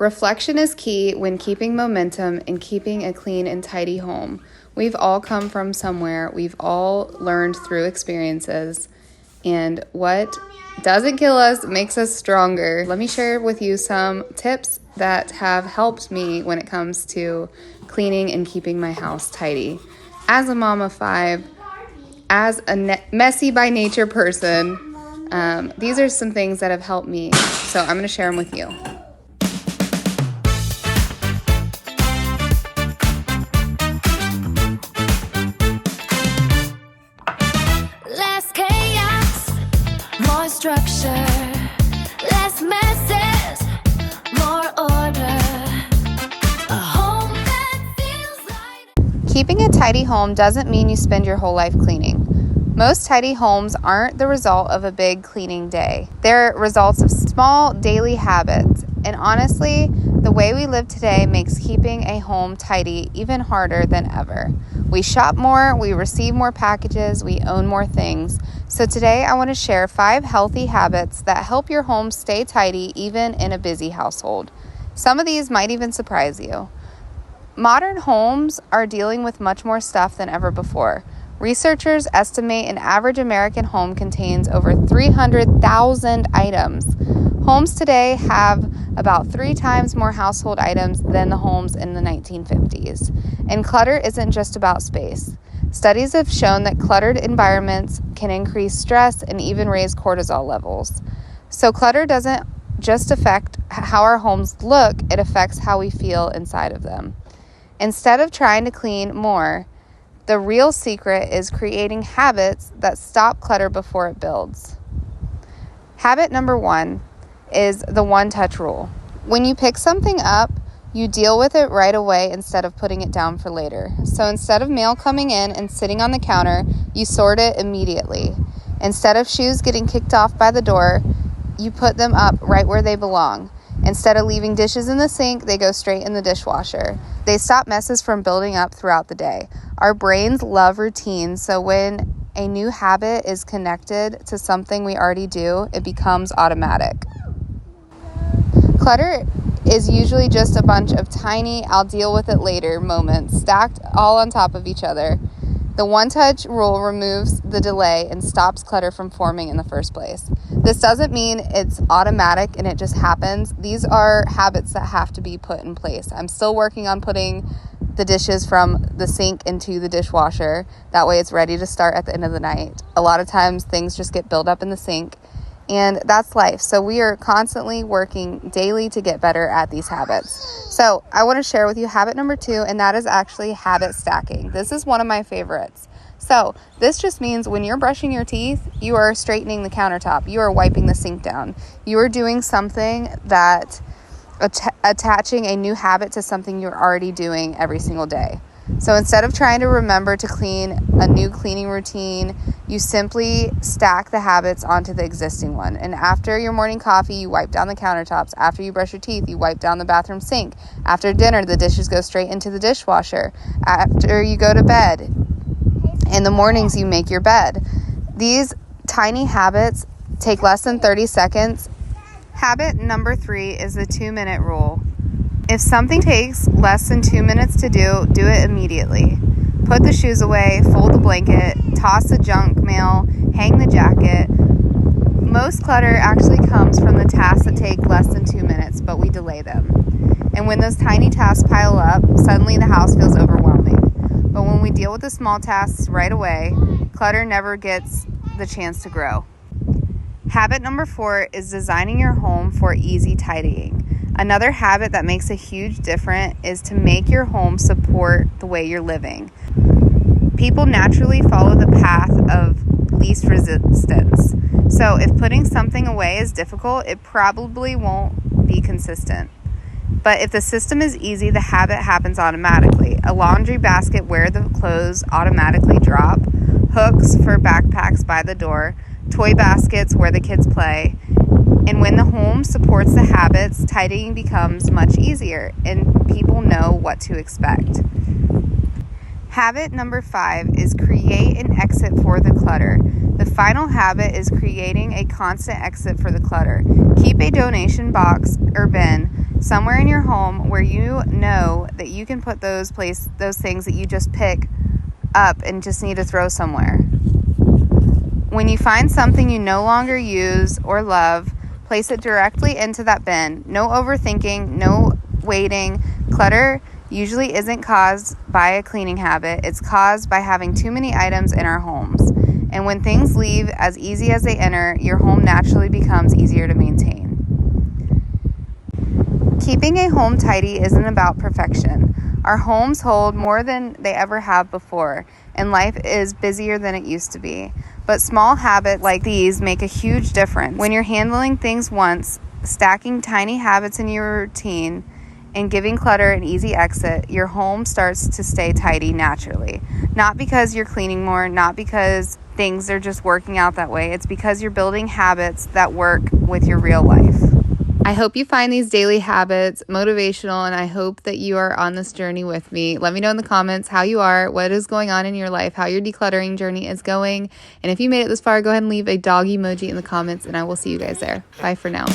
Reflection is key when keeping momentum and keeping a clean and tidy home. We've all come from somewhere. We've all learned through experiences. And what doesn't kill us makes us stronger. Let me share with you some tips that have helped me when it comes to cleaning and keeping my house tidy. As a mom of 5, as a messy by nature person, these are some things that have helped me. So I'm going to share them with you. Less chaos, more structure. Less messes, more order. A home that feels like... Keeping a tidy home doesn't mean you spend your whole life cleaning. Most tidy homes aren't the result of a big cleaning day. They're results of small daily habits. And honestly, the way we live today makes keeping a home tidy even harder than ever. We shop more, we receive more packages, we own more things. So today I want to share 5 healthy habits that help your home stay tidy even in a busy household. Some of these might even surprise you. Modern homes are dealing with much more stuff than ever before. Researchers estimate an average American home contains over 300,000 items. Homes today have about 3 times more household items than the homes in the 1950s. And clutter isn't just about space. Studies have shown that cluttered environments can increase stress and even raise cortisol levels. So clutter doesn't just affect how our homes look, it affects how we feel inside of them. Instead of trying to clean more, the real secret is creating habits that stop clutter before it builds. Habit number 1 is the one-touch rule. When you pick something up, you deal with it right away instead of putting it down for later. So instead of mail coming in and sitting on the counter, you sort it immediately. Instead of shoes getting kicked off by the door, you put them up right where they belong. Instead of leaving dishes in the sink, they go straight in the dishwasher. They stop messes from building up throughout the day. Our brains love routine, so when a new habit is connected to something we already do, it becomes automatic. Clutter is usually just a bunch of tiny, I'll deal with it later moments stacked all on top of each other. The one-touch rule removes the delay and stops clutter from forming in the first place. This doesn't mean it's automatic and it just happens. These are habits that have to be put in place. I'm still working on putting the dishes from the sink into the dishwasher. That way it's ready to start at the end of the night. A lot of times things just get built up in the sink, and that's life. So we are constantly working daily to get better at these habits. So I want to share with you habit number 2, and that is actually habit stacking. This is one of my favorites. So this just means when you're brushing your teeth, you are straightening the countertop. You are wiping the sink down. You are doing something that attaching a new habit to something you're already doing every single day. So instead of trying to remember to clean a new cleaning routine, you simply stack the habits onto the existing one. And after your morning coffee, you wipe down the countertops. After you brush your teeth, you wipe down the bathroom sink. After dinner, the dishes go straight into the dishwasher. After you go to bed, in the mornings, you make your bed. These tiny habits take less than 30 seconds. Habit number 3 is the 2-minute rule. If something takes less than 2 minutes to do it immediately. Put the shoes away, fold the blanket, toss the junk mail, hang the jacket. Most clutter actually comes from the tasks that take less than 2 minutes, but we delay them. And when those tiny tasks pile up, suddenly the house feels overwhelming. But when we deal with the small tasks right away, clutter never gets the chance to grow. Habit number 4 is designing your home for easy tidying. Another habit that makes a huge difference is to make your home support the way you're living. People naturally follow the path of least resistance. So if putting something away is difficult, it probably won't be consistent. But if the system is easy, the habit happens automatically. A laundry basket where the clothes automatically drop, hooks for backpacks by the door, toy baskets where the kids play. And when the home supports the habits, tidying becomes much easier and people know what to expect. Habit number 5 is create an exit for the clutter. The final habit is creating a constant exit for the clutter. Keep a donation box or bin somewhere in your home where you know that you can put those things that you just pick up and just need to throw somewhere. When you find something you no longer use or love, place it directly into that bin. No overthinking, no waiting. Clutter usually isn't caused by a cleaning habit. It's caused by having too many items in our homes. And when things leave as easy as they enter, your home naturally becomes easier to maintain. Keeping a home tidy isn't about perfection. Our homes hold more than they ever have before, and life is busier than it used to be. But small habits like these make a huge difference. When you're handling things once, stacking tiny habits in your routine, and giving clutter an easy exit, your home starts to stay tidy naturally. Not because you're cleaning more, not because things are just working out that way. It's because you're building habits that work with your real life. I hope you find these daily habits motivational, and I hope that you are on this journey with me. Let me know in the comments how you are, what is going on in your life, how your decluttering journey is going. And if you made it this far, go ahead and leave a dog emoji in the comments, and I will see you guys there. Bye for now.